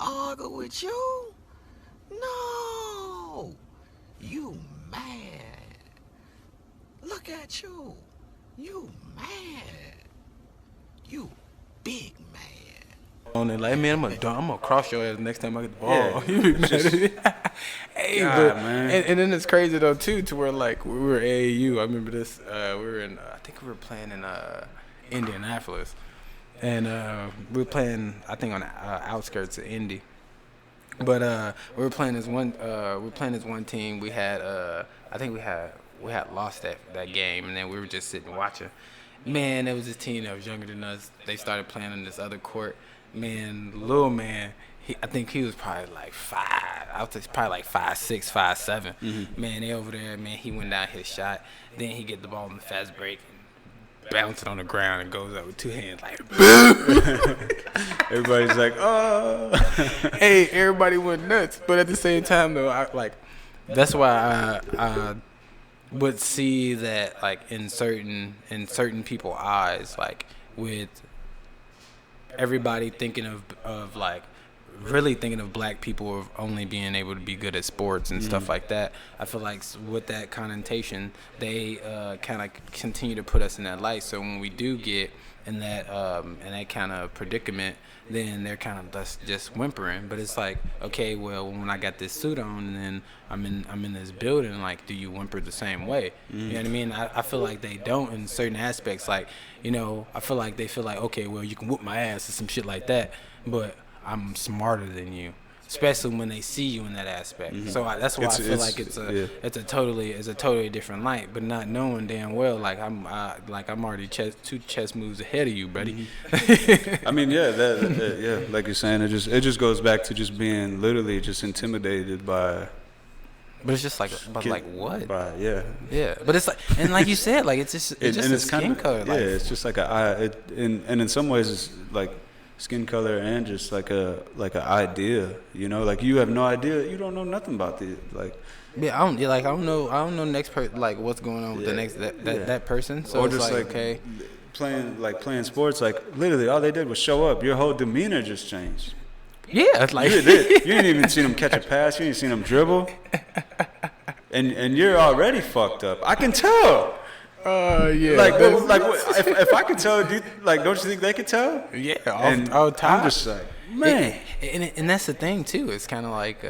argue with you? No. You mad. Look at you. You mad. You big mad. On it, like, man, I'm gonna cross your ass next time I get the ball. Yeah. You be mad at it. Hey, God, but man. And then it's crazy though too, to where like we were AAU. I remember this. We were in. I think we were playing in Indianapolis, and we were playing. I think on the outskirts of Indy. But we were playing as one. Team. We had. I think we had lost that game, and then we were just sitting watching. Man, there was this team that was younger than us. They started playing on this other court. Man, little man. I think he was probably like 5. I was probably like 5'6", 5'7". Mm-hmm. Man, they over there. Man, he went down his shot. Then he get the ball in the fast break and bounce it on the ground and goes up with 2 hands like boom. Everybody's like, oh. Hey, everybody went nuts. But at the same time though, that's why I would see that like in certain people's eyes, like with everybody thinking of like really thinking of black people of only being able to be good at sports and stuff like that. I feel like with that connotation, they kind of continue to put us in that light. So when we do get in that kind of predicament, then they're kind of just whimpering. But it's like, okay, well, when I got this suit on and then I'm in this building, like, do you whimper the same way? You know what I mean? I feel like they don't in certain aspects. Like, you know, I feel like they feel like, okay, well, you can whoop my ass or some shit like that, but I'm smarter than you, especially when they see you in that aspect. So that's why I feel like it's a totally different light, but not knowing damn well like I'm already 2 chess moves ahead of you, buddy. I mean, yeah, like you're saying, it just goes back to just being literally just intimidated by. But it's just like, like what? Yeah. But it's like, and like you said, like it's just a skin color. Yeah, it's just like and in some ways it's like skin color and just like an idea, you know, like you have no idea, you don't know nothing about the like. Yeah, I don't know next person, like what's going on with the next that person. So or it's just like okay, playing sports, like literally all they did was show up. Your whole demeanor just changed. Yeah, it's like you didn't even see them catch a pass. You didn't see them dribble, and you're already fucked up. I can tell. Yeah. Like if I could tell, don't you think they could tell? Yeah, all the time. I'm just like, man. And that's the thing too. It's kind of like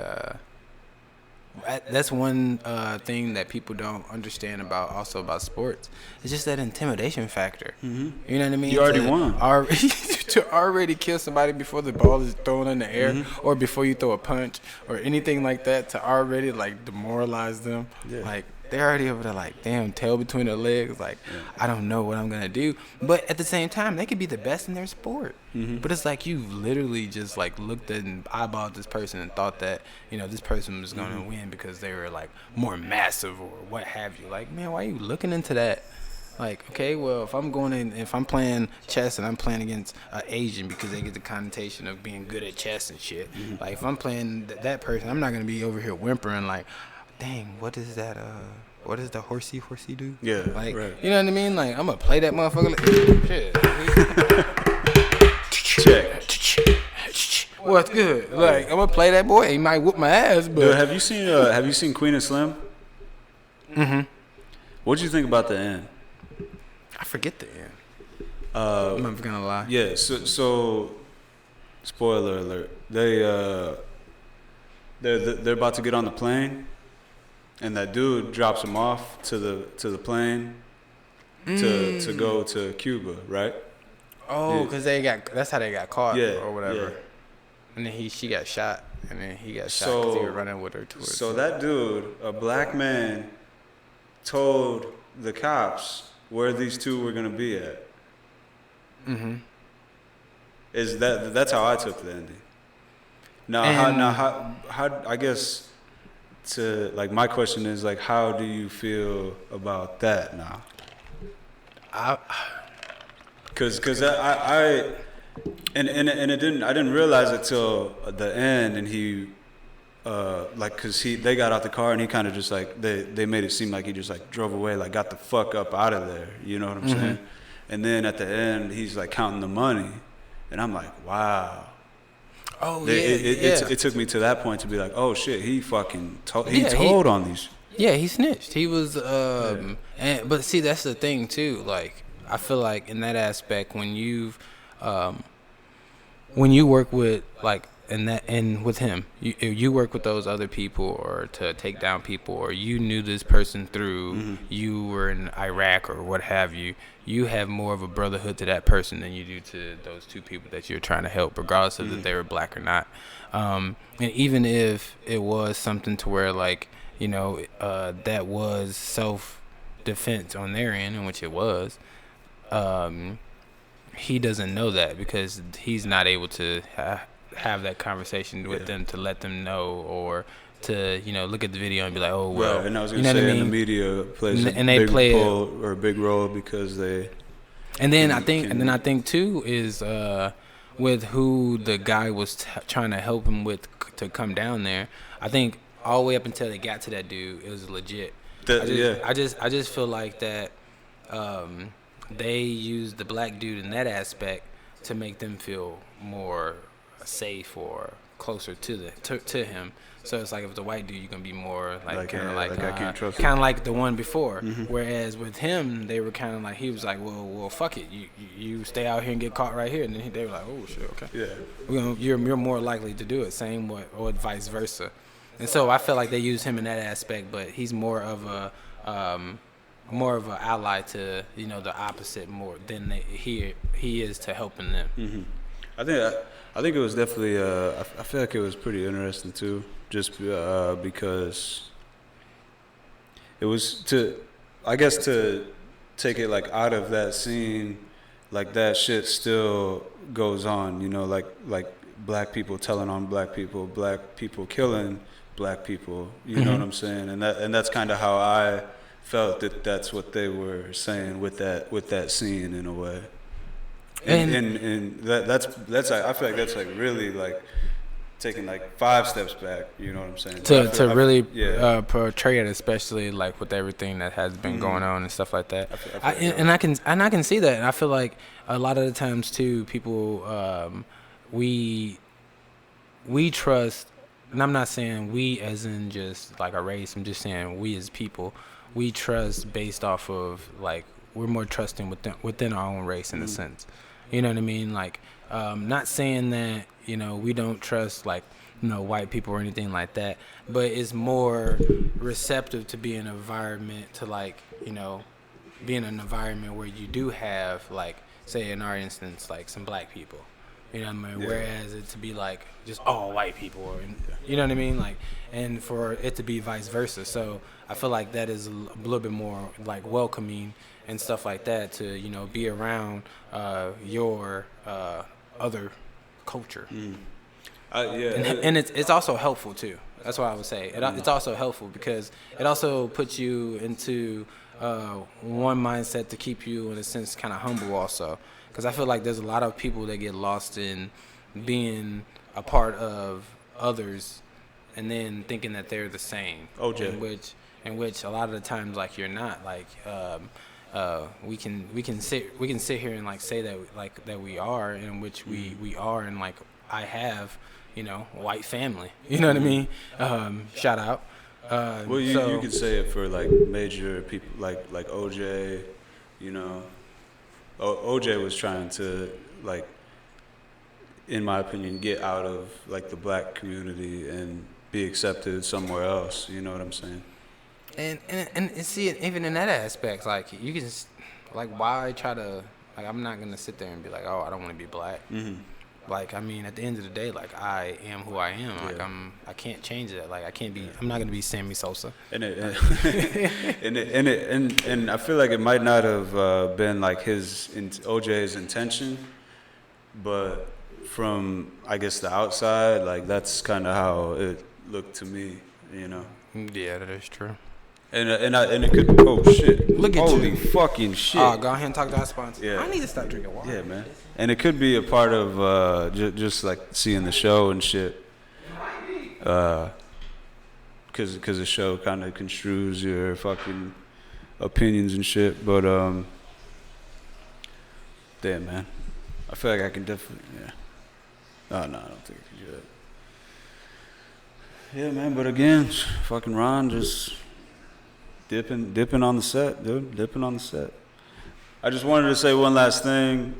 that's one thing that people don't understand about sports. It's just that intimidation factor. Mm-hmm. You know what I mean? You already won. To already kill somebody before the ball is thrown in the air, or before you throw a punch or anything like that, to already like demoralize them. Yeah. Like they're already over there like, damn, tail between their legs. Like, I don't know what I'm going to do. But at the same time, they could be the best in their sport. Mm-hmm. But it's like you literally just like looked at and eyeballed this person and thought that, you know, this person was going to win because they were like more massive or what have you. Like, man, why are you looking into that? Like, okay, well, if I'm playing chess and I'm playing against an Asian because they get the connotation of being good at chess and shit. Mm-hmm. Like, if I'm playing that person, I'm not going to be over here whimpering like, dang, what is that? What does the horsey do? Yeah, like, right. You know what I mean? Like, I'm gonna play that motherfucker. Like, shit. What's good? Like, I'm gonna play that boy. He might whoop my ass, but. Dude, have you seen Queen and Slim? Mm-hmm. What'd you think about the end? I forget the end. I'm not gonna lie. Yeah. So spoiler alert. They're about to get on the plane. And that dude drops him off to the plane to go to Cuba, right? Oh, because that's how they got caught or whatever. Yeah. And then she got shot, and then he got shot because he was running with her towards. So that dude, a black man, told the cops where these two were gonna be at. Mm-hmm. That's how I took the ending. How I guess. To like, my question is like, how do you feel about that now? Because I didn't realize it till the end, and he because they got out the car and he kind of just like they made it seem like he just like drove away, like got the fuck up out of there, you know what I'm saying? And then at the end he's like counting the money, and I'm like, wow. Oh It took me to that point to be like, oh shit, he fucking he Yeah, told on these. Yeah, he snitched. He was, but see, that's the thing too. Like, I feel like in that aspect, when you work with and with him, you work with those other people or to take down people, or you knew this person through you were in Iraq or what have you. You have more of a brotherhood to that person than you do to those two people that you're trying to help, regardless of if they were black or not. And even if it was something to where that was self-defense on their end, in which it was, he doesn't know that because he's not able to have that conversation with them to let them know, or to look at the video and be like, oh well. Right, and I was gonna say, the media plays a big role because they. And then I think too is with who the guy was trying to help him with to come down there. I think all the way up until they got to that dude, it was legit. I just feel like that they used the black dude in that aspect to make them feel more safe or closer to him. So it's like if the white dude, you're gonna be more kind of like the one before. Whereas with him, they were kind of like, he was like, well, fuck it, you stay out here and get caught right here, and then they were like, oh shit, okay, yeah, you're more likely to do it. Same or vice versa. And so I feel like they use him in that aspect, but he's more of an ally to the opposite more than he is to helping them. I think it was definitely I feel like it was pretty interesting too, just because it was to take it like out of that scene, like that shit still goes on, like black people telling on black people killing black people, you know what I'm saying? And that's kind of how I felt that's what they were saying with that scene in a way. And that's I feel like that's like really like taking like 5 steps back, you know what I'm saying? To really portray it, especially like with everything that has been going on and stuff like that. I can see that. And I feel like a lot of the times too, people we trust. And I'm not saying we as in just like a race. I'm just saying we as people, we trust based off of like we're more trusting within our own race in a sense. You know what I mean? Like, not saying that we don't trust like white people or anything like that, but it's more receptive to be in an environment to be in an environment where you do have like, say in our instance, like some black people. You know what I mean? Yeah. Whereas it to be like just all white people, or you know what I mean? Like, and for it to be vice versa. So I feel like that is a little bit more like welcoming and stuff like that to be around your other culture. And it's also helpful too. That's what I would say. It's also helpful because it also puts you into one mindset to keep you in a sense kind of humble also. Because I feel like there's a lot of people that get lost in being a part of others and then thinking that they're the same. In which a lot of the times like you're not. Like we can sit here and like say that we are, in which we are, and like I have white family. You know what I mean? Shout out. Well, you could say it for like major people like OJ. OJ was trying to, like, in my opinion, get out of like the black community and be accepted somewhere else. You know what I'm saying? And see, even in that aspect, like you can, like, why try to, like, I'm not gonna sit there and be like, oh, I don't want to be black. Like, I mean, at the end of the day, like, I am who I am. Like, I can't change that. Like, I'm not gonna be Sammy Sosa. And I feel like it might not have been like OJ's intention, but from, I guess, the outside, like, that's kind of how it looked to me, Yeah, that is true. And it could, oh shit, look at holy you, fucking shit. Oh, go ahead and talk to our sponsor. Yeah. I need to stop drinking water. Yeah, man. And it could be a part of just like seeing the show and shit, because the show kind of construes your fucking opinions and shit. But damn, man, I feel like I can definitely, Oh no, I don't think he should. Yeah, man. But again, fucking Ron just dipping on the set, dude. Dipping on the set. I just wanted to say one last thing,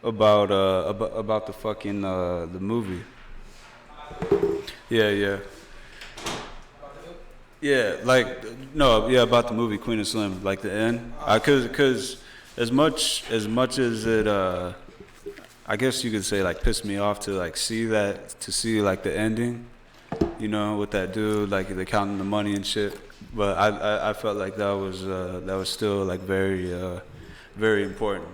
about the fucking the movie. Yeah. Yeah, like no, yeah, about the movie Queen of Slim, like the end. Cause as much as it I guess you could say like pissed me off to see like the ending, with that dude like they're counting the money and shit. But I felt like that was still like very important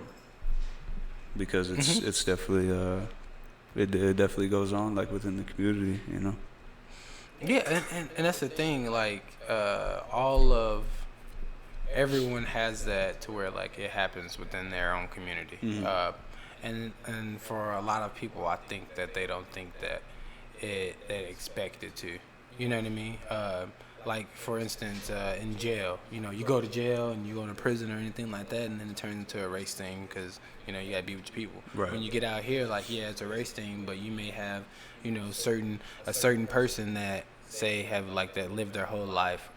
because it's definitely it definitely goes on like within the community. Yeah, and that's the thing. Like, everyone has that to where like it happens within their own community. And for a lot of people, I think that they don't think that they expect it to. You know what I mean? Like for instance, in jail, you go to jail and you go to prison or anything like that, and then it turns into a race thing because you gotta be with your people. Right. When you get out here, like it's a race thing, but you may have a certain person that have like that lived their whole life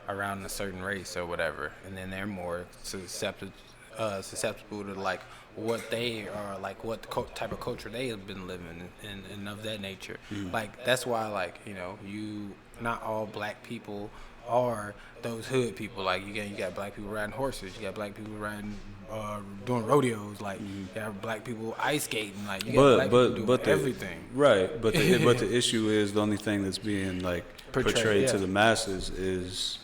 around a certain race or whatever, and then they're more susceptible to like what they are like, what type of culture they have been living and of that nature. Like that's why like not all black people are those hood people. Like you got black people riding horses, you got black people riding doing rodeos, like you got black people ice skating, like you got black people doing everything. Right, but the issue is the only thing that's being like portrayed to the masses is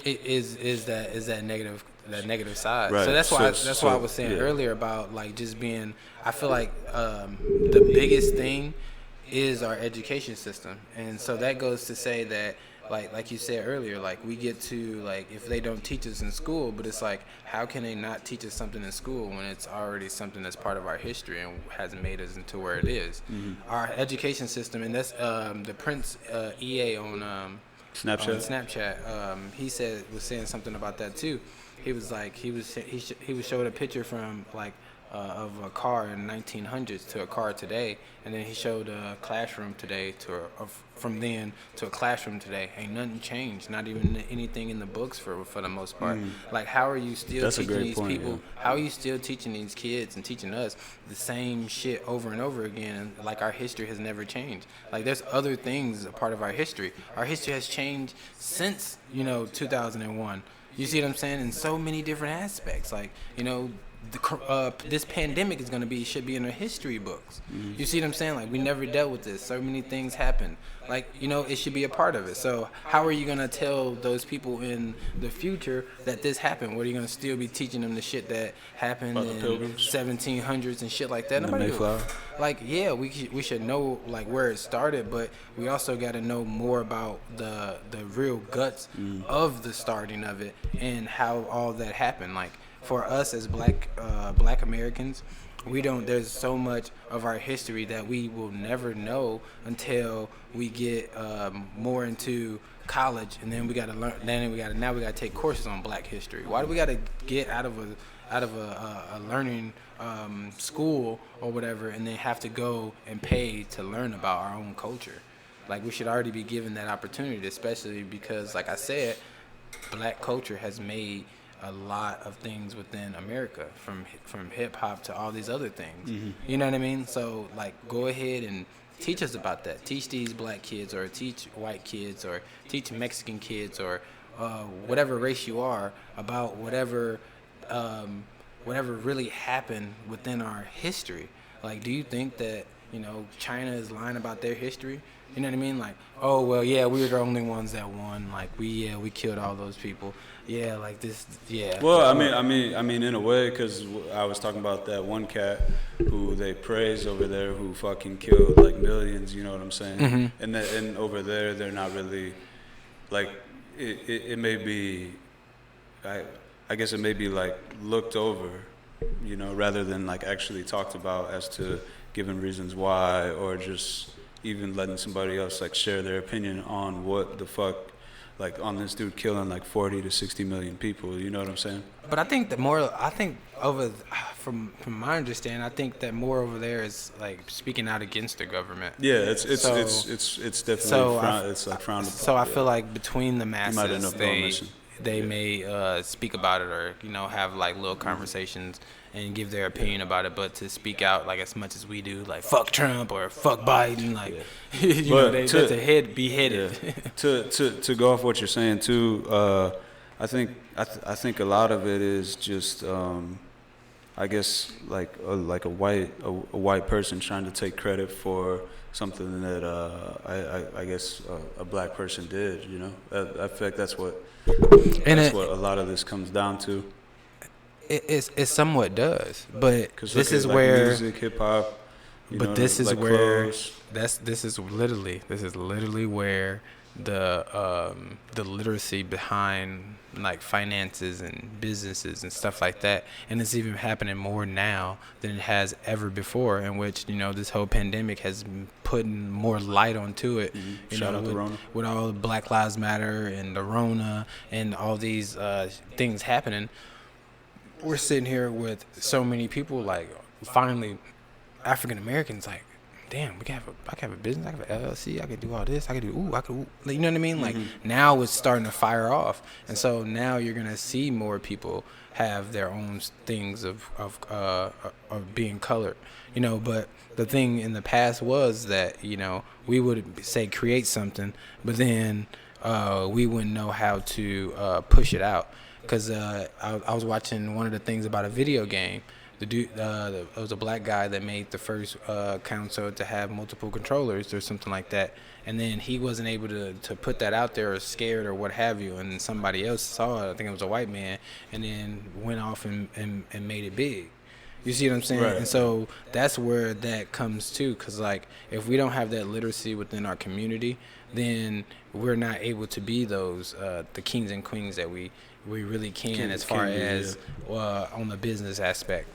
is that negative side. Right. So that's why I was saying earlier about like just being. I feel like the biggest thing is our education system, and so that goes to say that like you said earlier, like we get to like if they don't teach us in school, but it's like how can they not teach us something in school when it's already something that's part of our history and has made us into where it is. Our education system, and that's the Prince EA on Snapchat. He was saying something about that too. He was like he was showed a picture from like of a car in 1900s to a car today, and then he showed a classroom today from then to a classroom today. Ain't nothing changed, not even anything in the books for the most part. Like how are you still teaching these people? Yeah. How are you still teaching these kids and teaching us the same shit over and over again? And like our history has never changed. Like there's other things a part of our history. Our history has changed since 2001. You see what I'm saying? In so many different aspects. Like this pandemic should be in our history books. You see what I'm saying? Like we never dealt with this. So many things happened. Like it should be a part of it. So how are you gonna tell those people in the future that this happened? What are you gonna still be teaching them the shit that happened in 1700s and shit like that? We should know like where it started, but we also got to know more about the real guts of the starting of it and how all that happened. Like for us as black Americans, there's so much of our history that we will never know until we get more into college, and then we got to learn. Now we got to take courses on Black history. Why do we got to get out of a learning school or whatever, and then have to go and pay to learn about our own culture? Like we should already be given that opportunity, especially because, like I said, Black culture has made a lot of things within America, from hip hop to all these other things. You know what I mean? So like go ahead and teach us about that. Teach these black kids, or teach white kids, or teach Mexican kids, or whatever race you are, about whatever really happened within our history. Like, do you think that China is lying about their history? You know what I mean? Like, oh well, yeah, we were the only ones that won. Like we killed all those people. Yeah, like this. Yeah. Well, I mean, in a way, because I was talking about that one cat who they praise over there, who fucking killed like millions. You know what I'm saying? And over there, they're not really like it may be. I guess it may be like looked over, rather than like actually talked about as to given reasons why, or just even letting somebody else like share their opinion on what the fuck like on this dude killing like 40 to 60 million people. You know what I'm saying? But from my understanding, I think that more over there is like speaking out against the government. Yeah, it's definitely it's like frowned upon. So I feel like between the might end masses, up going missing. they may speak about it, or have like little conversations and give their opinion about it. But to speak out like as much as we do, like fuck Trump or fuck Biden, like that's a head beheaded. Yeah. To go off what you're saying too, I think a lot of it is just I guess like a white person trying to take credit for something that I guess a black person did. I feel like that's what a lot of this comes down to. It somewhat does, but this is like where music, hip hop. But this is where clothes. this is literally where the literacy behind like finances and businesses and stuff like that, and it's even happening more now than it has ever before, in which this whole pandemic has put more light onto it. Shout out to Rona. With all the Black Lives Matter and the Rona and all these things happening. We're sitting here with so many people, like finally African Americans, like, damn, I can have a business, I can have an LLC, I can do all this, you know what I mean? Like now it's starting to fire off, and so now you're gonna see more people have their own things of being colored, But the thing in the past was that we would say create something, but then we wouldn't know how to push it out. Because I was watching one of the things about a video game. The dude, it was a black guy that made the first console to have multiple controllers or something like that. And then he wasn't able to put that out there, or scared or what have you. And somebody else saw it, I think it was a white man, and then went off and made it big. You see what I'm saying? Right. And so that's where that comes to, because like if we don't have that literacy within our community, then we're not able to be those the kings and queens that we really can as far as on the business aspect.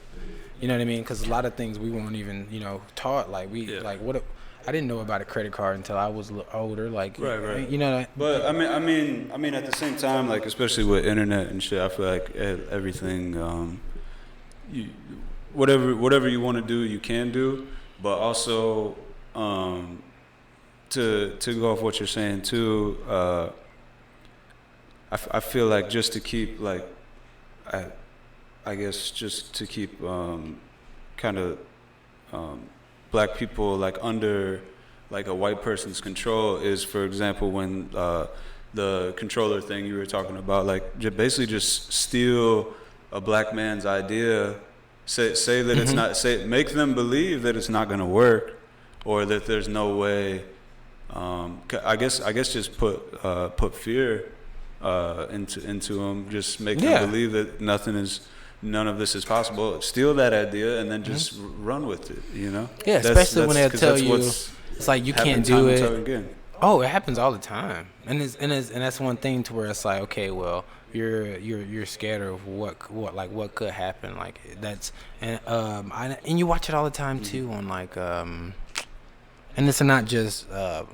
You know what I mean? Because a lot of things we won't even taught. Like like what I didn't know about a credit card until I was older. Like right. But I mean at the same time, like especially with internet and shit, I feel like everything whatever you want to do, you can do, but also to go off what you're saying too. I feel like just to keep like I guess just to keep kind of black people like under like a white person's control is, for example, when the controller thing you were talking about, like basically just steal a black man's idea, say that it's not, make them believe that it's not going to work, or that there's no way. I guess just put fear into them, just make them believe that none of this is possible. Steal that idea and then just run with it. Yeah, especially when they tell you it's like you can't do it. Oh, it happens all the time, and that's one thing to where it's like, okay, well, you're scared of what could happen, like that's and you watch it all the time too on like and it's not just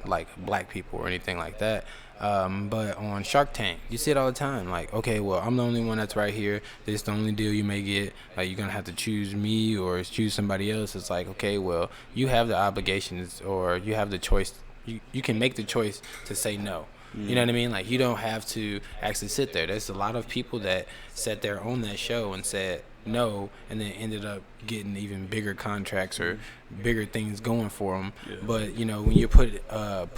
like black people or anything like that. But on Shark Tank, you see it all the time. Like, okay, well, I'm the only one that's right here. This is the only deal you may get. Like, you're going to have to choose me or choose somebody else. It's like, okay, well, you have the obligations, or you have the choice. You can make the choice to say no. You know what I mean? Like, you don't have to actually sit there. There's a lot of people that sat there on that show and said no, and then ended up getting even bigger contracts or bigger things going for them. Yeah. But when you're put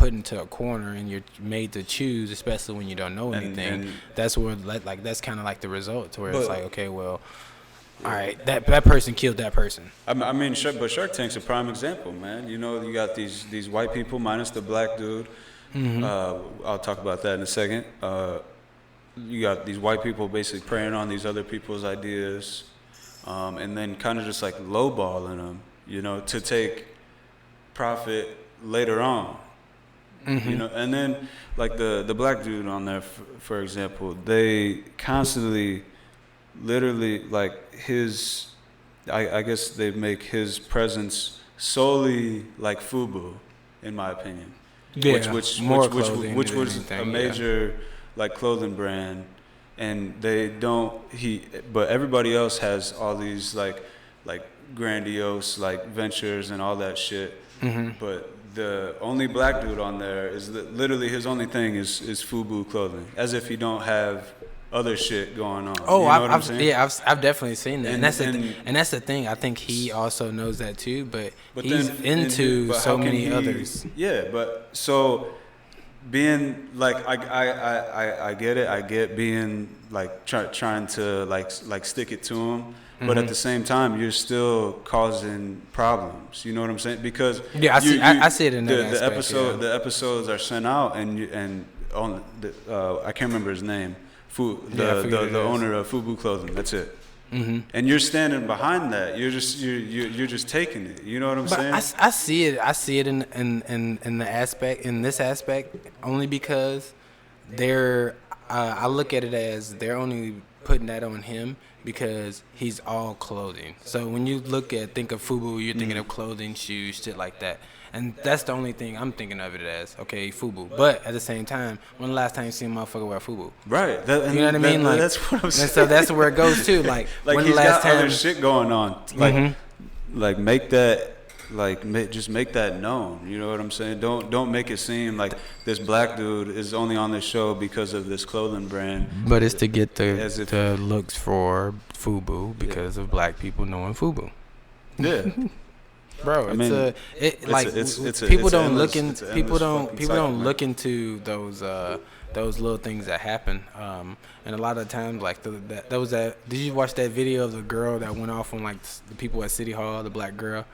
into a corner and you're made to choose, especially when you don't know anything, and that's where that's kind of like the result, to where it's like, okay, well, all right, that person killed that person. I mean, but Shark Tank's a prime example, man. You got these white people minus the black dude. I'll talk about that in a second. You got these white people basically preying on these other people's ideas, and then kind of just like lowballing them, to take profit later on. And then like the black dude on there, for example, they constantly, literally, like I guess they make his presence solely like FUBU, in my opinion. Yeah, which more was clothing a major like clothing brand, and they don't but everybody else has all these like grandiose like ventures and all that shit. But the only black dude on there is literally his only thing is FUBU clothing, as if he don't have other shit going on. Oh, you know what I'm saying? yeah, I've definitely seen that, and that's and that's the thing. I think he also knows that too, but he's then, into but so how can many he- others. Yeah, but so being like I get it. I get being like trying to like stick it to him, but at the same time you're still causing problems. You know what I'm saying? Because Yeah, I see it in that the aspect, episode. yeah. The episodes are sent out, and on the I can't remember his name. The owner of FUBU Clothing. That's it. And you're standing behind that. You're just taking it. You know what I'm But saying? I see it. I see it in the aspect, in this aspect, only because they're. I look at it as they're only putting that on him because he's all clothing. So when you think of FUBU, you're thinking of clothing, shoes, shit like that. And that's the only thing I'm thinking of it as. Okay, FUBU. But at the same time, when the last time you seen a motherfucker wear FUBU? Right. You know what I mean? Like, that's what I'm saying. and so that's where it goes too. Like Like when he's the last got other time. shit going on. Like make that just make that known. You know what I'm saying? Don't make it seem like this black dude is only on this show because of this clothing brand. But it's to get As if- the looks for FUBU because of black people knowing FUBU. Yeah. Bro, I mean, people it's don't endless- look in, it's an people endless don't fucking people cycle, don't man. look into those little things that happen. And a lot of times, like did you watch that video of the girl that went off on like the people at City Hall, the black girl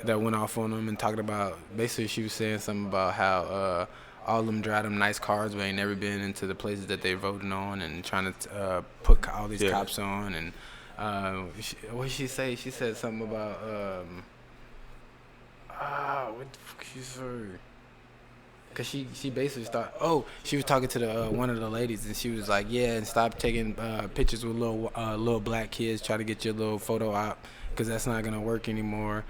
that went off on them and talked about, basically she was saying something about how all of them drive them nice cars but ain't never been into the places that they're voting on, and trying to put all these cops on. And what did she say? She said something about what the fuck she said? Cause she basically she was talking to the one of the ladies, and she was like, yeah, and stop taking pictures with little black kids, try to get your little photo op, cause that's not gonna work anymore.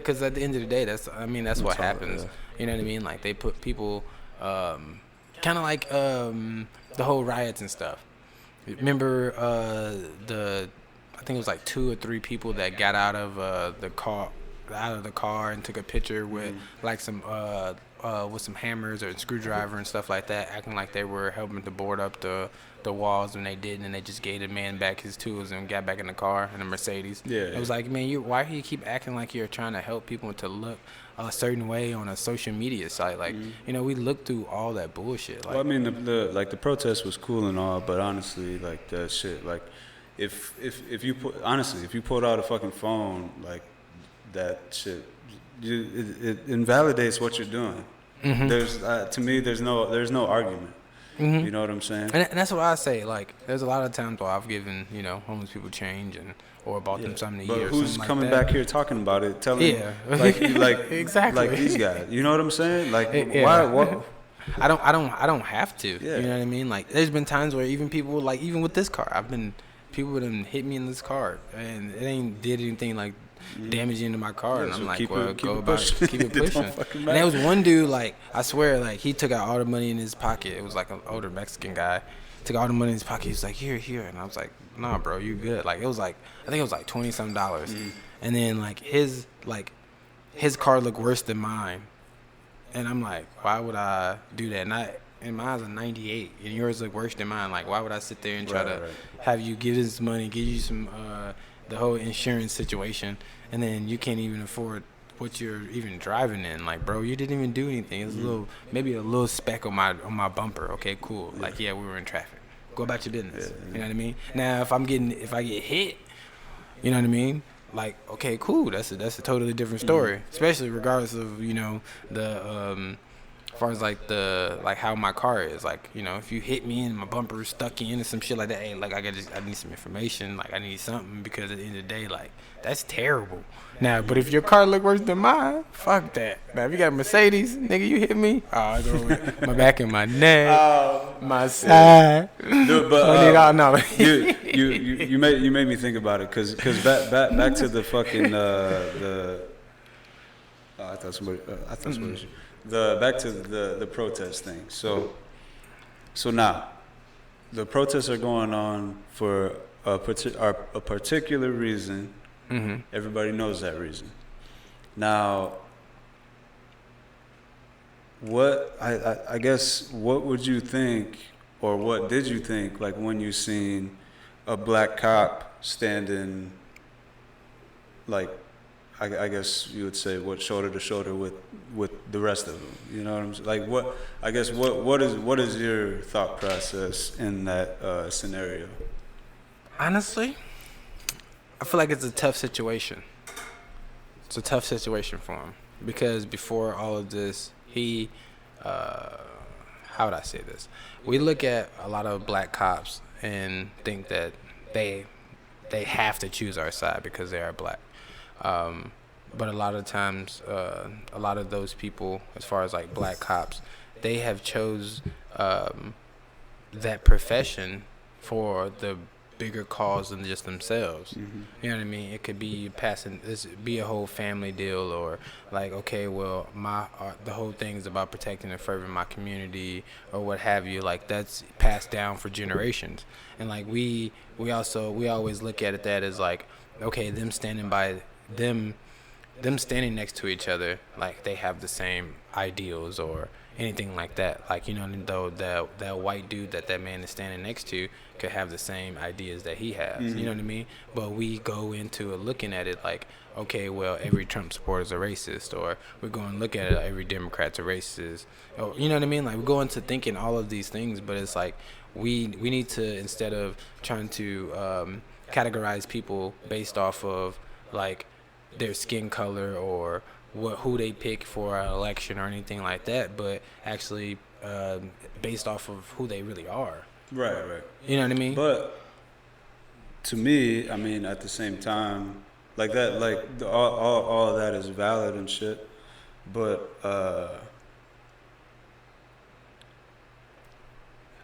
Cause at the end of the day, that's what happens. You know what I mean? Like they put people, kind of like the whole riots and stuff. Remember I think it was like 2 or 3 people that got out of the car and took a picture with like some with some hammers or a screwdriver and stuff like that, acting like they were helping to board up the walls when they didn't, and they just gave the man back his tools and got back in the car in a Mercedes. Yeah. It was like, man, why do you keep acting like you're trying to help people to look a certain way on a social media site? Like, we look through all that bullshit. Like, Well, I mean, the protest was cool and all, but honestly, like that shit, like if you pulled out a fucking phone, like that shit, it invalidates what you're doing. There's to me, there's no argument. You know what I'm saying? and that's what I say. Like, there's a lot of times where I've given homeless people change or bought them something to But eat or who's something coming like that. back here talking about it? Telling Yeah. like Exactly. like these guys. You know what I'm saying? Like Yeah. why? What? I don't have to. Yeah. You know what I mean? Like, there's been times where even people, like, even with this car, people would have hit me in this car, and it ain't did anything like damaging to my car, and I'm so like, keep well, it go about pushing. keep it It don't pushing. fucking And matter. there was one dude, like, I swear, like, he took out all the money in his pocket. It was like an older Mexican guy. Took all the money in his pocket. He was like, here, and I was like, nah, bro, you good? Like, it was like, I think it was like $20-some, and then like his car looked worse than mine, and I'm like, why would I do that? And mine's a 98, and yours look worse than mine. Like, why would I sit there and try to have you give this money, give you some the whole insurance situation, and then you can't even afford what you're even driving in? Like, bro, you didn't even do anything. It was maybe a little speck on my bumper. Okay, cool. Like, yeah, we were in traffic. Go about your business. You know what I mean? Now, if I get hit, you know what I mean? Like, okay, cool. That's a totally different story. Especially regardless of the as far as like how my car is. Like, if you hit me and my bumper is stuck in and some shit like that, hey, like I need some information. Like, I need something, because at the end of the day, like, that's terrible. Now, but if your car look worse than mine, fuck that. Now, if you got a Mercedes, nigga, you hit me, I go with my back and my neck, my side. Dude, but No. you made me think about it, cause back to the fucking I thought somebody back to the protest thing. So now the protests are going on for a particular reason. Mm-hmm. Everybody knows that reason. Now, what I guess what would you think, or what did you think, like when you seen a black cop standing, like I guess you would say what, shoulder to shoulder with the rest of them? You know what I'm saying? Like what I guess what is your thought process in that scenario? Honestly, I feel like it's a tough situation. It's a tough situation for him because before all of this, he, how would I say this? We look at a lot of black cops and think that they have to choose our side because they are black. But a lot of times, a lot of those people, as far as like black cops, they have chose that profession for the bigger cause than just themselves. Mm-hmm. You know what I mean? It could be this be a whole family deal, or like, okay, well, the whole thing is about protecting and furthering my community, or what have you. Like that's passed down for generations, and like we always look at it that as like, okay, them standing next to each other, like they have the same ideals or anything like that. Like, you know, though that white dude that man is standing next to could have the same ideas that he has. Mm-hmm. You know what I mean? But we go into looking at it like, okay, well, every Trump supporter is a racist, or we're going to look at it like every Democrat's a racist. Or, you know what I mean? Like we go into thinking all of these things, but it's like we need to, instead of trying to categorize people based off of like their skin color or who they pick for an election or anything like that, but actually based off of who they really are. Right. You know what I mean? But to me, I mean, at the same time, like that, like all of that is valid and shit. But I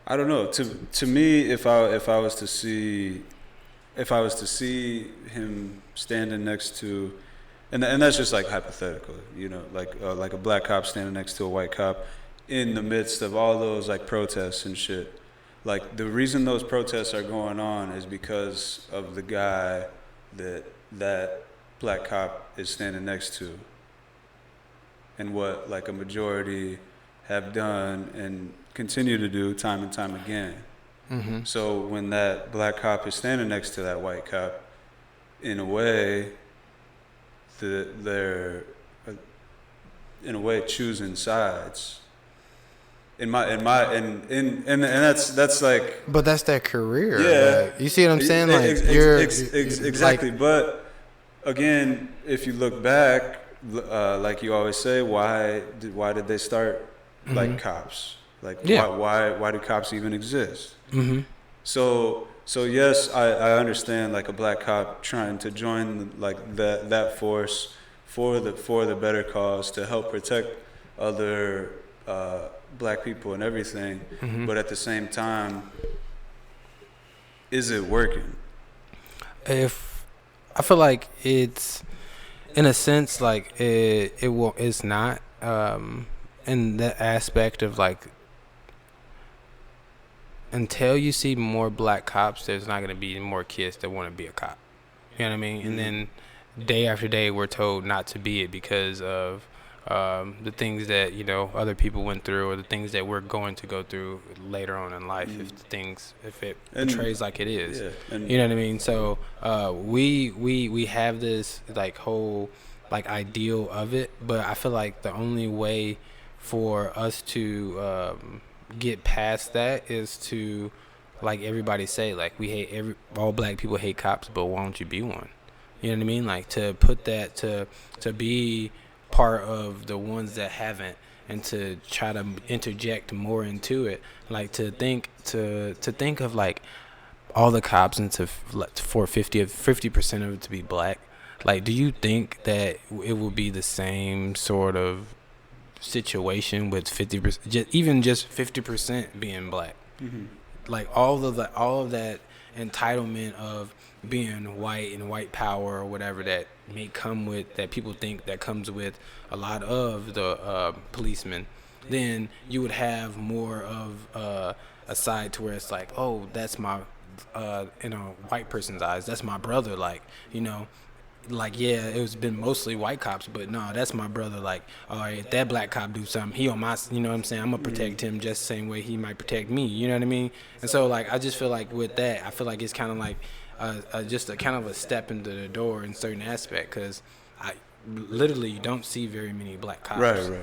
don't know. To me, if I was to see him standing next to, and that's just like hypothetical, you know, like a black cop standing next to a white cop in the midst of all those like protests and shit. Like the reason those protests are going on is because of the guy that black cop is standing next to, and what like a majority have done and continue to do time and time again. Mm-hmm. So when that black cop is standing next to that white cop, in a way, they're in a way choosing sides. And that's like. But that's their career. Yeah, like, you see what I'm saying? Like exactly. Like, but again, if you look back, like you always say, why did they start like mm-hmm. cops? Like yeah. why do cops even exist? Mm-hmm. So yes, I understand like a black cop trying to join like that force for the better cause to help protect other black people and everything. Mm-hmm. But at the same time, is it working? If I feel like it's, in a sense, like it's not in the aspect of like, until you see more black cops, there's not going to be more kids that want to be a cop. You know what I mean? Mm-hmm. And then day after day, we're told not to be it because of the things that, you know, other people went through, or the things that we're going to go through later on in life. Mm-hmm. if it portrays like it is. Yeah, you know what I mean? So we have this like whole like ideal of it, but I feel like the only way for us to get past that is to, like everybody say, like we hate all black people hate cops, but why don't you be one? You know what I mean? Like to put that to be part of the ones that haven't, and to try to interject more into it, like to think of like all the cops and for 50% of it to be black. Like, do you think that it will be the same sort of situation with 50%, even just 50% being black? Mm-hmm. Like all of that entitlement of being white and white power or whatever that may come with, that people think that comes with a lot of the policemen, then you would have more of a side to where it's like, oh, that's my in a white person's eyes, that's my brother, like, like, yeah, it was been mostly white cops, but no, that's my brother. Like, all right, if that black cop do something, he on my, you know what I'm saying? I'm gonna protect him just the same way he might protect me. You know what I mean? And so, like, I just feel like with that, I feel like it's kind of like just a kind of a step into the door in certain aspect, because I literally don't see very many black cops. Right.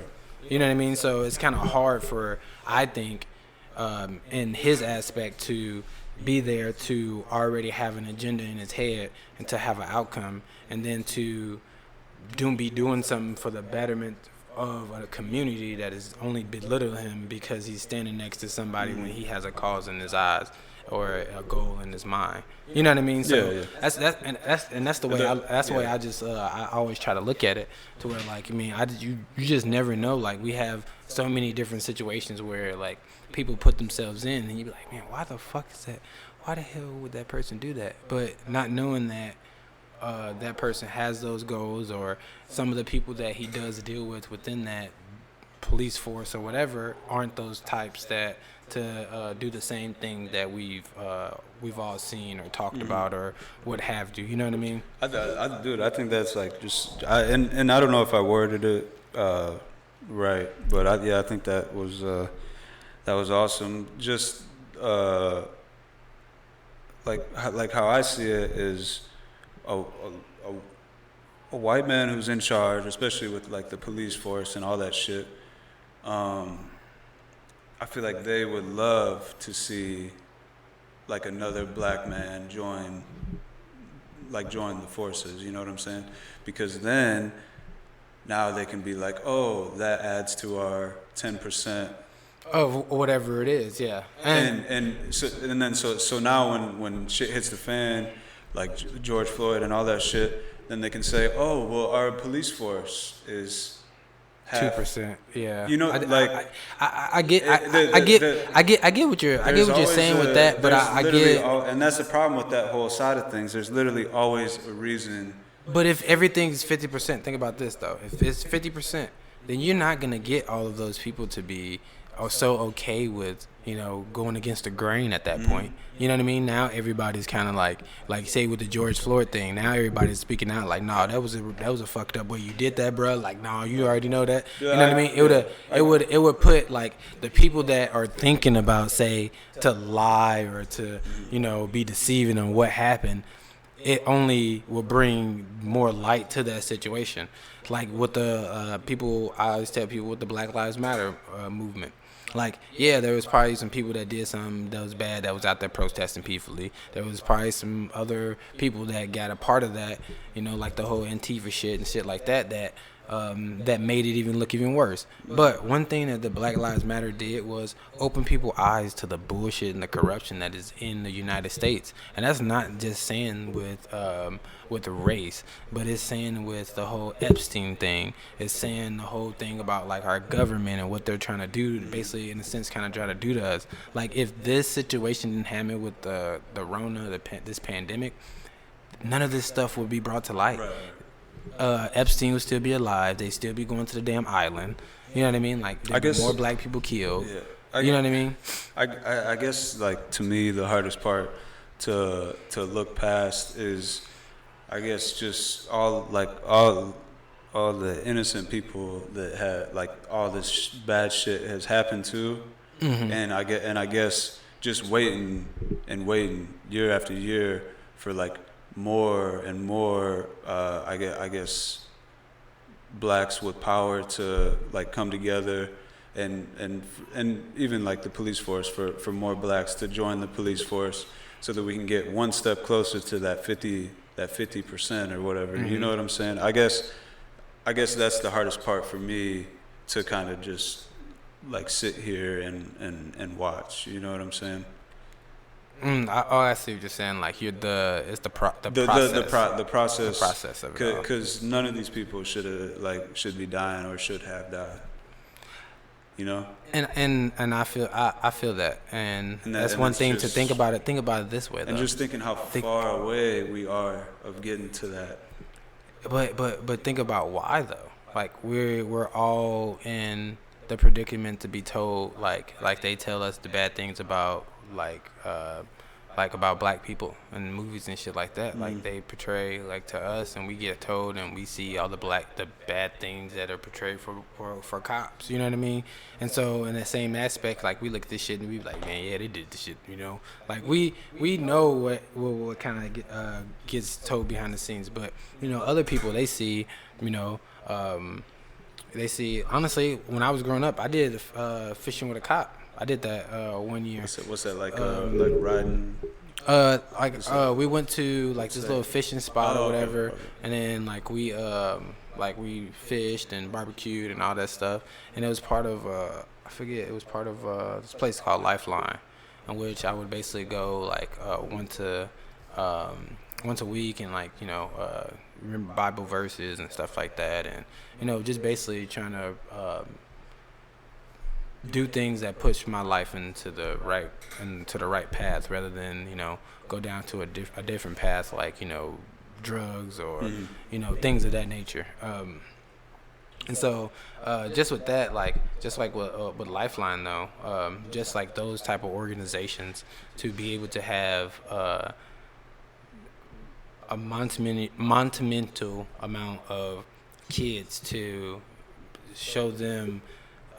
You know what I mean? So it's kind of hard for, I think, in his aspect to be there to already have an agenda in his head and to have an outcome, and then to be doing something for the betterment of a community that is only belittling him because he's standing next to somebody when he has a cause in his eyes or a goal in his mind. You know what I mean? So Yeah. that's the way I just I always try to look at it, to where, like, I mean, you just never know. Like, we have so many different situations where, like, people put themselves in, and you be like, man, why the fuck is that? Why the hell would that person do that? But not knowing that that person has those goals, or some of the people that he does deal with within that police force or whatever aren't those types that to do the same thing that we've all seen or talked about or what have you. You know what I mean? Dude, I think that's like just, and I don't know if I worded it right, but I think that was awesome. Just like how I see it is a white man who's in charge, especially with like the police force and all that shit. I feel like they would love to see like another black man join the forces, you know what I'm saying? Because then now they can be like, oh, that adds to our 10%. Of whatever it is, yeah. So now when shit hits the fan, like George Floyd and all that shit, then they can say, oh, well, our police force is 2%, yeah. You know, I get what you're saying with that, but I get. And that's the problem with that whole side of things. There's literally always a reason. But if everything's 50%, think about this though. If it's 50%, then you're not gonna get all of those people to be so okay with, going against the grain at that point. You know what I mean? Now everybody's kind of like say with the George Floyd thing. Now everybody's speaking out like, "Nah, that was a fucked up way you did that, bro." Like, "Nah, you already know that." You know what I mean? It would put like the people that are thinking about, say, to lie or to be deceiving on what happened. It only will bring more light to that situation. Like with the people, I always tell people with the Black Lives Matter movement. Like, yeah, there was probably some people that did something that was bad that was out there protesting peacefully. There was probably some other people that got a part of that, like the whole Antifa shit and shit like that that made it look even worse. But one thing that the Black Lives Matter did was open people's eyes to the bullshit and the corruption that is in the United States. And that's not just saying with race, but it's saying with the whole Epstein thing. It's saying the whole thing about like our government and what they're trying to do, basically in a sense kind of try to do to us. Like if this situation didn't happen with the Rona, this pandemic, none of this stuff would be brought to light. Epstein would still be alive. They'd still be going to the damn island. You know what I mean? Like there'd be more black people killed. Yeah. You know what I mean? I guess like to me the hardest part to look past is, I guess, just all the innocent people that had like all this bad shit has happened to, and I guess just waiting year after year for like more and more I guess blacks with power to like come together and even like the police force for more blacks to join the police force so that we can get one step closer to that 50% or whatever. You know what I'm saying? I guess that's the hardest part for me, to kind of just like sit here and watch. You know what I'm saying? I see what you're saying. Like it's the process. The process of it. Because none of these people should be dying or should have died. You know. And I feel that, and that's one thing to think about it. Think about it this way, though. And just thinking how far away we are of getting to that. But think about why though. Like we're all in the predicament to be told like they tell us the bad things about like about black people in movies and shit like that. Like they portray like to us, and we get told, and we see all the bad things that are portrayed for cops. You know what I mean? And so in the same aspect, like we look at this shit and we be like, man, yeah, they did this shit. You know, like we know what kind of gets told behind the scenes, but you know, other people they see, you know. They see, honestly, when I was growing up, I did fishing with a cop. I did that 1 year. What's that like riding? We went to like this little fishing spot or whatever, okay. and then like we fished and barbecued and all that stuff, and it was part of I forget, it was part of this place called Lifeline, in which I would basically go like once a week and like, you know, remember Bible verses and stuff like that, and you know, just basically trying to do things that push my life into the right path, rather than, you know, go down to a different path, like, you know, drugs or you know, things of that nature. And so just with that, like just like with Lifeline though, just like those type of organizations, to be able to have a monumental amount of kids to show them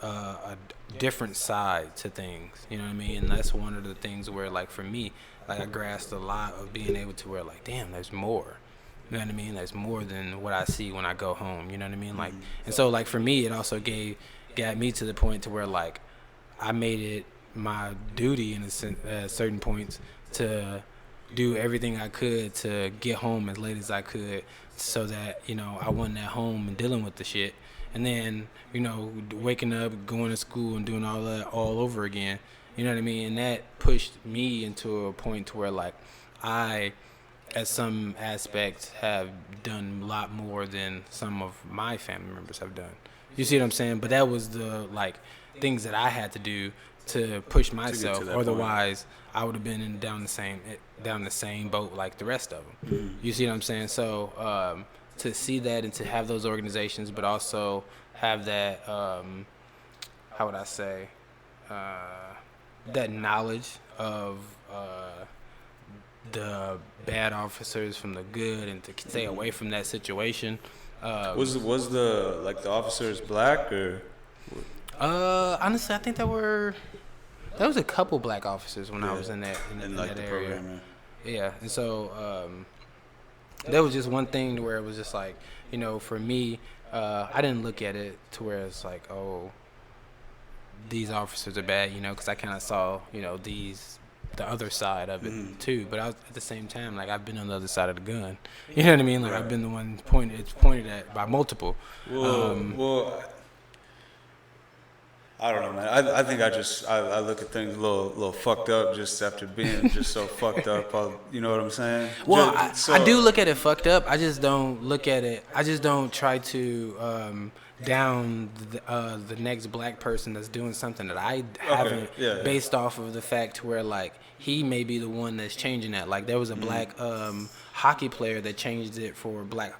a different side to things, you know what I mean? And that's one of the things where, like, for me, like, I grasped a lot of being able to where, like, damn, there's more. You know what I mean? There's more than what I see when I go home. You know what I mean? Like, and so, like, for me, it also got me to the point to where, like, I made it my duty in certain points to do everything I could to get home as late as I could, so that, you know, I wasn't at home and dealing with the shit. And then, you know, waking up, going to school and doing all that all over again. You know what I mean? And that pushed me into a point to where, like, I, at some aspects, have done a lot more than some of my family members have done. You see what I'm saying? But that was the, like, things that I had to do to push myself. Otherwise, I would have been down the same boat like the rest of them. You see what I'm saying? So to see that and to have those organizations, but also have that, how would I say, that knowledge of the bad officers from the good, and to stay away from that situation. Was the like the officers black or? Honestly, I think there was a couple black officers when I was in that like that the area. program, Yeah, and so that was just one thing where it was just like, you know, for me, I didn't look at it to where it's like, oh, these officers are bad, you know, because I kind of saw, you know, the other side of it too. But I was, at the same time, like, I've been on the other side of the gun. You know what I mean? Like, I've been the one pointed at by multiple. Well, I don't know, man. I think I look at things a little fucked up just after being just so fucked up. You know what I'm saying? Well, I do look at it fucked up. I just don't look at it. I just don't try to down the next black person that's doing something that I haven't, based off of the fact where, like, he may be the one that's changing that. Like, there was a black hockey player that changed it for black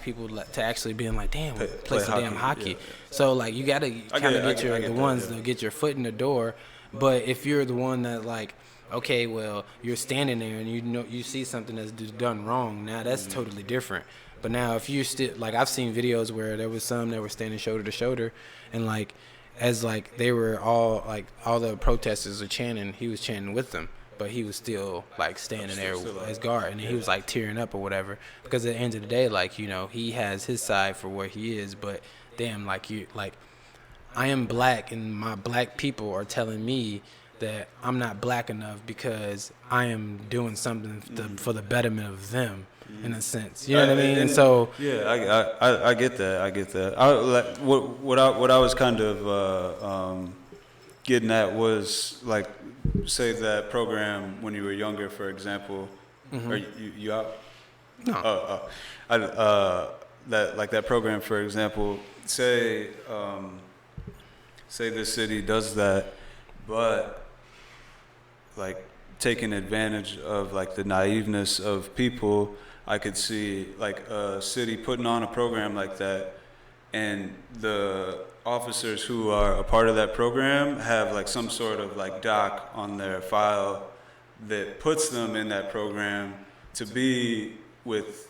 people to actually being like, damn, play some damn hockey. Yeah. So, like, you gotta kind of get the ones that get your foot in the door. But if you're the one that, like, okay, well, you're standing there and you see something that's done wrong, now that's totally different. But now if you're still, like, I've seen videos where there was some that were standing shoulder to shoulder, and, like, as, like, they were all, like, all the protesters are chanting, he was chanting with them, but he was still, like, standing there as guard, and he was, like, tearing up or whatever, because at the end of the day, like, you know, he has his side for where he is, but damn, like, I am black, and my black people are telling me that I'm not black enough because I am doing something for the betterment of them, in a sense. You know what I mean? And so yeah, I get that. I get that. What I was kind of getting at was, like, say that program when you were younger, for example. Are you out? No. That program, for example. Say this city does that, but, like, taking advantage of, like, the naiveness of people. I could see, like, a city putting on a program like that and the officers who are a part of that program have like some sort of like doc on their file that puts them in that program to be with.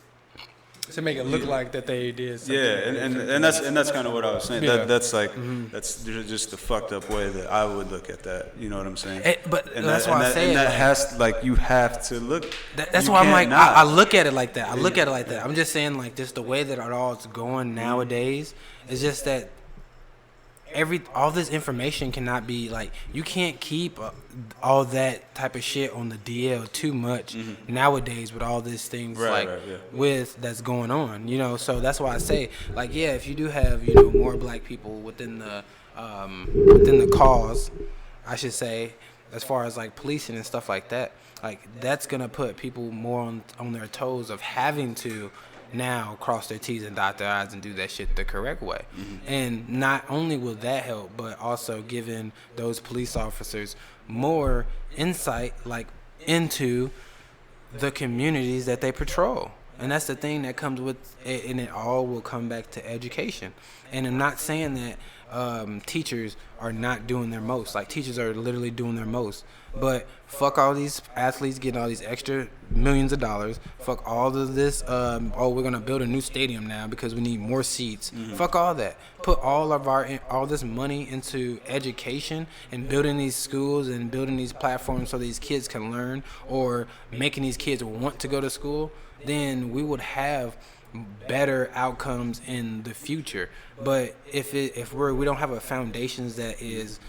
To make it look like that they did something. Yeah, and that's kind of what I was saying. Yeah. That's like that's just the fucked up way that I would look at that. You know what I'm saying? But and that's why I say and that like, has like you have to look. That's you why I'm can't like not. I look at it like that. I look at it like that. I'm just saying like just the way that it all is going nowadays is just that all this information cannot be like you can't keep all that type of shit on the DL too much nowadays with all these things with that's going on, you know. So that's why I say like yeah, if you do have more black people within the cause, I should say, as far as like policing and stuff like that, like that's gonna put people more on their toes of having to now cross their T's and dot their I's and do that shit the correct way. And not only will that help, but also giving those police officers more insight like into the communities that they patrol. And that's the thing that comes with it, and it all will come back to education. And I'm not saying that teachers are not doing their most. Like teachers are literally doing their most. But fuck all these athletes getting all these extra millions of dollars. Fuck all of this. We're gonna build a new stadium now because we need more seats. Fuck all that. Put all this money into education and building these schools and building these platforms so these kids can learn, or making these kids want to go to school. Then we would have better outcomes in the future. But if we don't have a foundations that is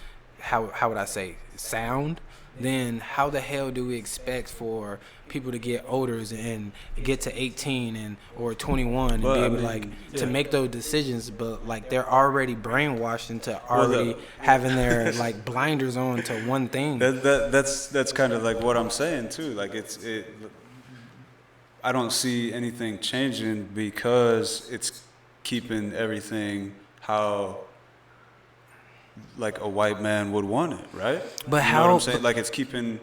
how would I say sound, then how the hell do we expect for people to get older and get to 18 or 21 and be able to make those decisions? But like they're already brainwashed into already having their like blinders on to one thing. That's kind of like what I'm saying too. Like I don't see anything changing because it's keeping everything how like a white man would want it, right? But you know what I'm saying? Like it's keeping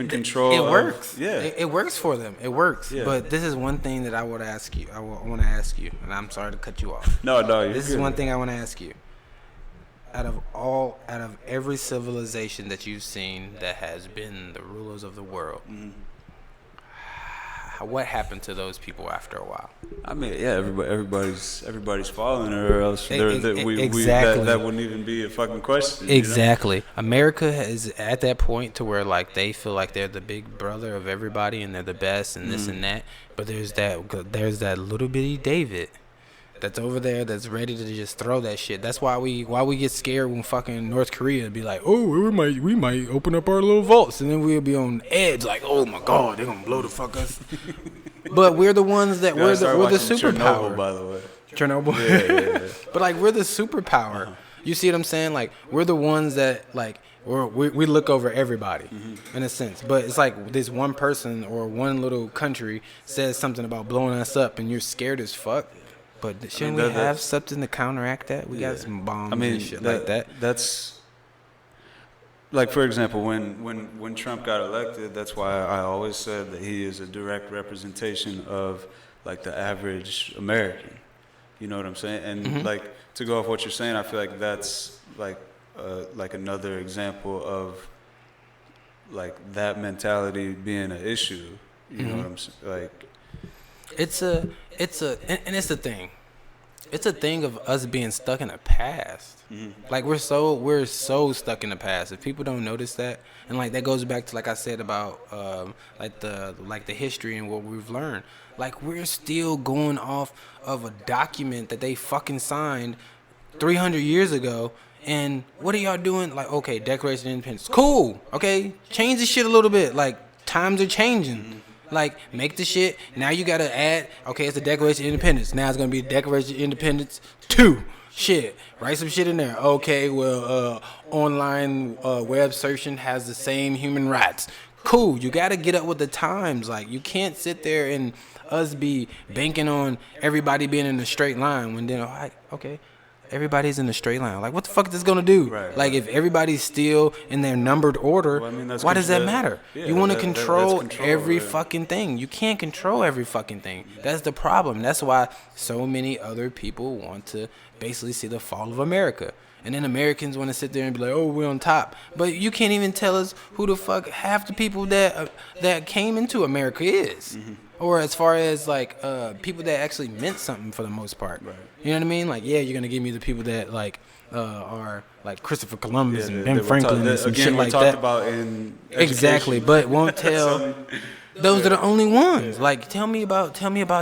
control. It works. Yeah, it works for them. It works. Yeah. But this is one thing that I would ask you. I want to ask you, and I'm sorry to cut you off. No, this is one thing I want to ask you. Out of every civilization that you've seen that has been the rulers of the world, what happened to those people after a while? I mean, yeah, everybody's following her, or else exactly. that wouldn't even be a fucking question. Exactly. You know? America is at that point to where like they feel like they're the big brother of everybody and they're the best and this and that. But there's that little bitty David that's over there that's ready to just throw that shit. That's why we get scared when fucking North Korea be like, oh, we might open up our little vaults, and then we'll be on edge like, oh my god, they're gonna blow the fuck us. But we're the ones that we're the superpower. Chernobyl, by the way. Chernobyl. Yeah. But like we're the superpower. You see what I'm saying? Like we're the ones that like we look over everybody in a sense. But it's like this one person or one little country says something about blowing us up, and you're scared as fuck. But shouldn't we have something to counteract that? We got some bombs and shit like that. That's like, for example, when Trump got elected, that's why I always said that he is a direct representation of like the average American. You know what I'm saying? And like to go off what you're saying, I feel like that's like another example of like that mentality being an issue. You know what I'm saying? Like. It's the thing. It's a thing of us being stuck in the past. Like we're so stuck in the past. If people don't notice that, and like that goes back to like I said about the history and what we've learned. Like we're still going off of a document that they fucking signed 300 years ago. And what are y'all doing? Like, okay, Declaration of Independence, cool. Okay, change the shit a little bit. Like times are changing. Like, make the shit. Now you gotta add, okay, it's the Declaration of Independence. Now it's gonna be Declaration of Independence 2. Shit. Write some shit in there. Okay, well, online web searching has the same human rights. Cool. You gotta get up with the times. Like, you can't sit there and us be banking on everybody being in a straight line when then, okay, everybody's in a straight line. Like, what the fuck is this gonna do? Right, like, right. if everybody's still in their numbered order, Well, I mean, why does that control- matter? yeah, You want to that's control control, every yeah. fucking thing. You can't control every fucking thing. That's the problem. That's why so many other people want to basically see the fall of America. And then Americans want to sit there and be like, "Oh, we're on top," but you can't even tell us who the fuck half the people that came into America is, or as far as like people that actually meant something for the most part. Right. You know what I mean? Like, yeah, you're gonna give me the people that like are like Christopher Columbus and Ben that we're Franklin talk- and some again, shit we like talked that. about in Exactly, education. but won't tell. Those are the only ones. Like, tell me about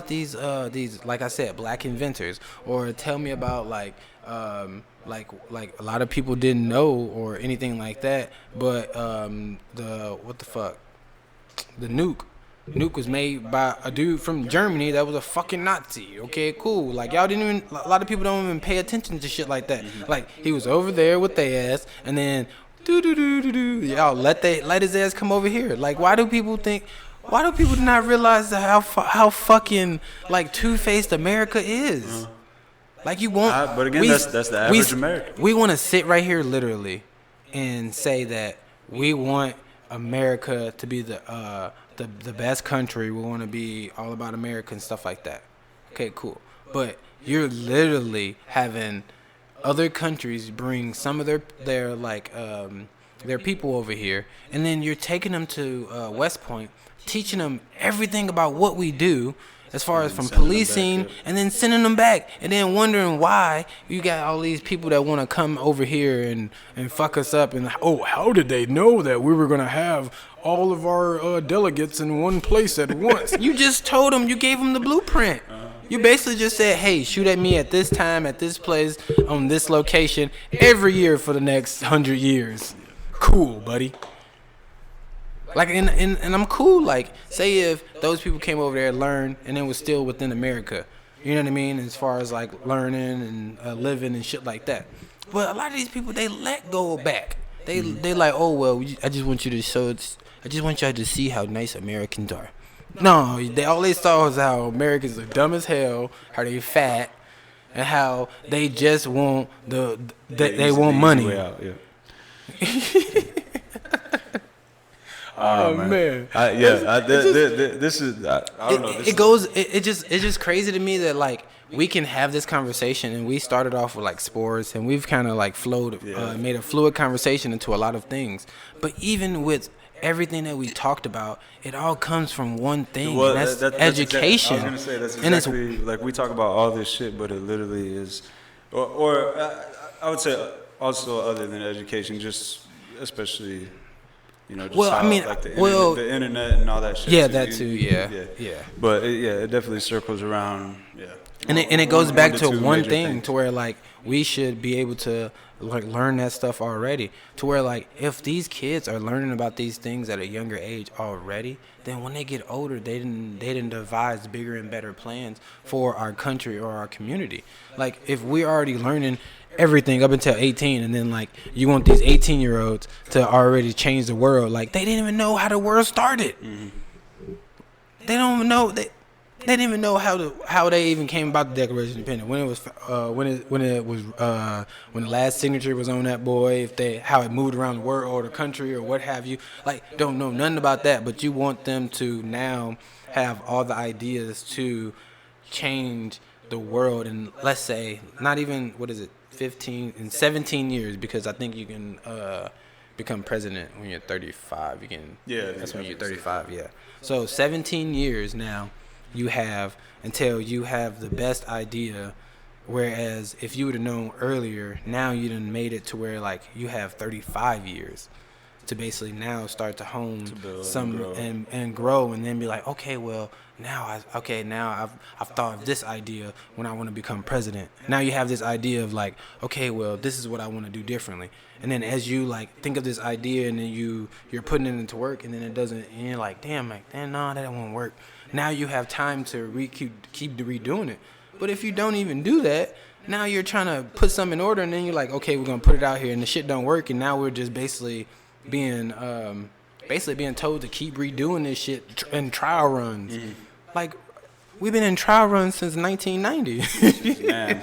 these like I said, black inventors, or tell me about like a lot of people didn't know or anything like that. But the nuke was made by a dude from Germany that was a fucking Nazi. Okay, cool. Like, y'all didn't even, a lot of people don't even pay attention to shit like that. Like, he was over there with their ass, and then y'all let his ass come over here. Like, why do people not realize how fucking like two-faced America is? Like, you won't. But again, that's the average American. We want to sit right here literally and say that we want America to be the best country. We want to be all about America and stuff like that. Okay, cool. But you're literally having other countries bring some of their people over here, and then you're taking them to West Point, teaching them everything about what we do, as far as from policing, and then sending them back, and then wondering why you got all these people that want to come over here and fuck us up. And how did they know that we were gonna have all of our delegates in one place at once? You just told them, you gave them the blueprint. You basically just said, hey, shoot at me at this time, at this place, on this location, every year for the next 100 years. Cool, buddy. Like, and I'm cool. Like, say if those people came over there and learned, and then was still within America. You know what I mean? As far as like learning and living and shit like that. But a lot of these people, they let go back. They like, oh well, I just want you to show. I just want y'all to see how nice Americans are. No, all they saw was how Americans are dumb as hell, how they fat, and how they just want they want money. Way out, yeah. Oh man. This is. I don't know. It's just crazy to me that like we can have this conversation, and we started off with like sports, and we've kind of like made a fluid conversation into a lot of things. But even with everything that we talked about, it all comes from one thing, and that's education. I was gonna say that's exactly like we talk about all this shit, but it literally is, or I would say also other than education, just especially. You know, just the internet and all that shit. Yeah, that too. Yeah. But it definitely circles around. Yeah. And it goes back to one thing, to where like we should be able to like learn that stuff already. To where like if these kids are learning about these things at a younger age already, then when they get older, they didn't devise bigger and better plans for our country or our community. Like if we're already learning everything up until 18, and then like you want these 18-year-olds to already change the world, like they didn't even know how the world started. They don't even know they didn't even know how they even came about the Declaration of Independence, when the last signature was on that boy, how it moved around the world or the country or what have you. Like, don't know nothing about that, but you want them to now have all the ideas to change the world in, let's say, not even 17 years, because I think you can become president when you're 35. You can. Yeah, that's when you're 35. Yeah. So 17 years now you have until you have the best idea. Whereas if you would have known earlier, now you done made it to where like you have 35 years to basically now start to hone and grow, and then be like, okay, well now I've thought of this idea when I want to become president. Now you have this idea of like, okay, well this is what I want to do differently. And then as you like think of this idea, and then you're putting it into work, and then it doesn't, and you're like, damn, no, that won't work. Now you have time to keep redoing it. But if you don't even do that, now you're trying to put something in order, and then you're like, okay, we're gonna put it out here, and the shit don't work, and now we're just basically being told to keep redoing this shit in trial runs. Like, we've been in trial runs since 1990. Man.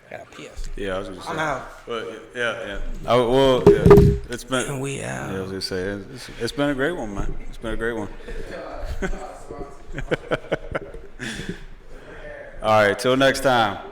Got a PS. Yeah, I was gonna say. I'm out. But yeah. It's been. And we out. Yeah, I was gonna say it's been a great one, man. It's been a great one. All right, till next time.